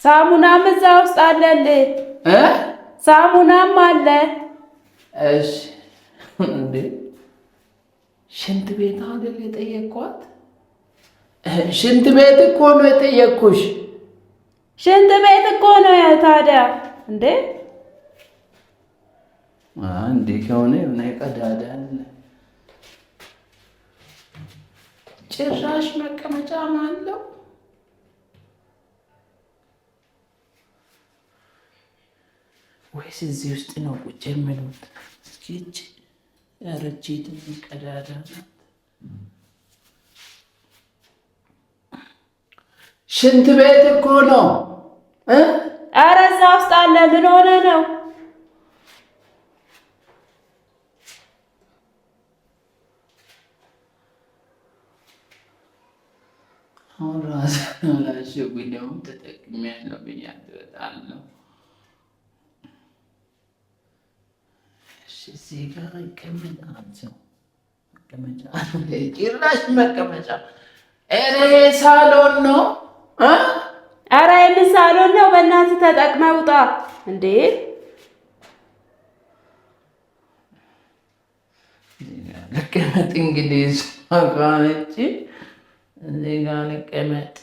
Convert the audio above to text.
ሳሙናም እዛ ውስጥ አለልህ ሳሙናም አለ። እሺ እንዴ ሽንት ቤት አይደል የጠየቅኳት? ሽንት ቤት እኮ ነው የጠየቅኩሽ። ሽንት ቤት እኮ ነው ታዲያ እንዴ? እንዴ ከሆነ የሆነ ቀዳዳ ጭራሽ መቀመጫ አለው። ወይስ እዚህ ውስጥ ነው ቁጭ የሚሉት? እስኪች ረጅት ቀዳዳ ናት። ሽንት ቤት እኮ ነው። ኧረ እዛ ውስጥ አለ። ምን ሆነ ነው? አሁን ራስ ላሸጉኝ ደግሞ ተጠቅሜያለሁ ብያለሁ። እወጣለሁ። እዚህ ጋር ይቀመጣቸው መቀመጫ ጭራሽ መቀመጫ። ኧረ ሳሎን ነው። ኧረ የምን ሳሎን ነው? በእናትህ ተጠቅመህ ውጣ እንዴ! ልቀመጥ እንግዲህ እሷ ጋር ነች። እዚህ ጋር ልቀመጥ